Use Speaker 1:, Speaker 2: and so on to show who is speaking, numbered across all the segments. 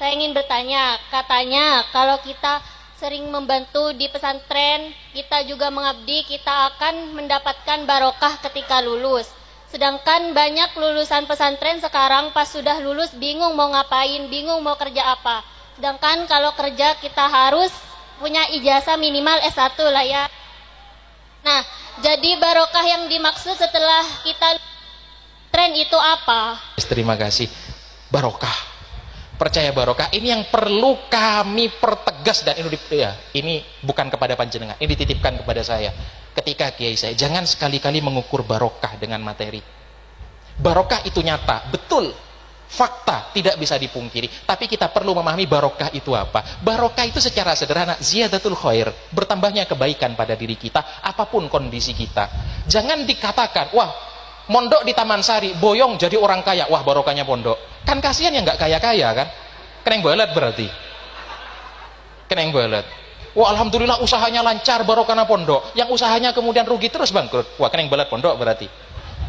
Speaker 1: saya ingin bertanya, katanya kalau kita sering membantu di pesantren, kita juga mengabdi, kita akan mendapatkan barokah ketika lulus. Sedangkan banyak lulusan pesantren sekarang pas sudah lulus bingung mau ngapain, bingung mau kerja apa. Sedangkan kalau kerja kita harus punya ijazah minimal S1 lah ya. Nah, jadi barokah yang dimaksud setelah kita tren itu apa?
Speaker 2: Terima kasih. Barokah, percaya barokah ini yang perlu kami pertegas, dan ini bukan kepada panjenengan, ini dititipkan kepada saya ketika kiai saya, jangan sekali-kali mengukur barokah dengan materi. Barokah itu nyata, betul, fakta, tidak bisa dipungkiri, tapi kita perlu memahami barokah itu apa. Barokah itu secara sederhana ziyadatul khair, bertambahnya kebaikan pada diri kita apapun kondisi kita. Jangan dikatakan, wah mondok di Taman Sari, boyong jadi orang kaya, wah barokahnya pondok. Kan kasihan yang nggak kaya-kaya kan, kena yang balet berarti, kena yang balet. Wah alhamdulillah usahanya lancar, barokahnya pondok. Yang usahanya kemudian rugi terus bangkrut, wah kena yang balet pondok berarti.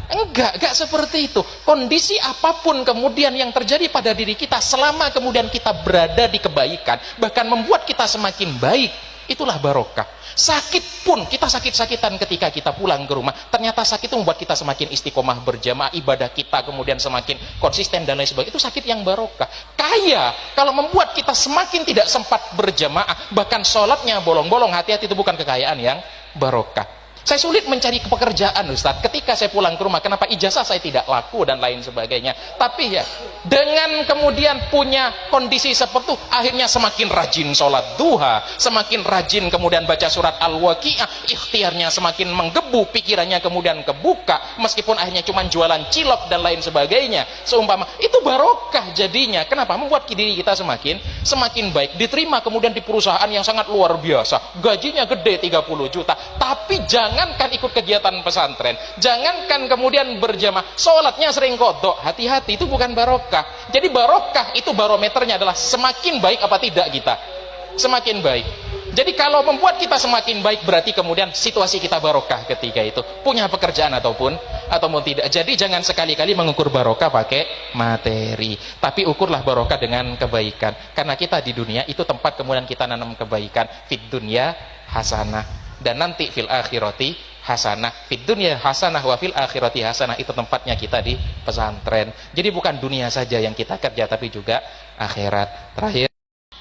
Speaker 2: Enggak seperti itu. Kondisi apapun kemudian yang terjadi pada diri kita, selama kemudian kita berada di kebaikan, bahkan membuat kita semakin baik, itulah barokah. Sakit pun, kita sakit-sakitan ketika kita pulang ke rumah, ternyata sakit itu membuat kita semakin istiqomah berjamaah, ibadah kita kemudian semakin konsisten dan lain sebagainya, itu sakit yang barokah. Kaya, kalau membuat kita semakin tidak sempat berjamaah, bahkan sholatnya bolong-bolong, hati-hati, itu bukan kekayaan yang barokah. Saya sulit mencari pekerjaan Ustadz ketika saya pulang ke rumah, kenapa ijazah saya tidak laku dan lain sebagainya. Tapi ya dengan kemudian punya kondisi seperti itu, akhirnya semakin rajin sholat duha, semakin rajin kemudian baca surat Al-Waqi'ah, ikhtiarnya semakin menggebu, pikirannya kemudian kebuka, meskipun akhirnya cuma jualan cilok dan lain sebagainya, seumpama itu barokah jadinya. Kenapa? Membuat diri kita semakin baik, diterima kemudian di perusahaan yang sangat luar biasa, gajinya gede 30 juta, tapi jangankan ikut kegiatan pesantren, jangankan kemudian berjamaah, sholatnya sering kodok, hati-hati, itu bukan barokah. Jadi barokah itu barometernya adalah semakin baik apa tidak kita, semakin baik. Jadi kalau membuat kita semakin baik, berarti kemudian situasi kita barokah ketika itu, punya pekerjaan ataupun tidak. Jadi jangan sekali-kali mengukur barokah pakai materi, tapi ukurlah barokah dengan kebaikan. Karena kita di dunia itu tempat kemudian kita nanam kebaikan, fid dunya hasanah, dan nanti fil akhirati hasanah. Fid dunya hasanah wa fil akhirati hasanah, itu tempatnya kita di pesantren. Jadi bukan dunia saja yang kita kerja, tapi juga akhirat. Terakhir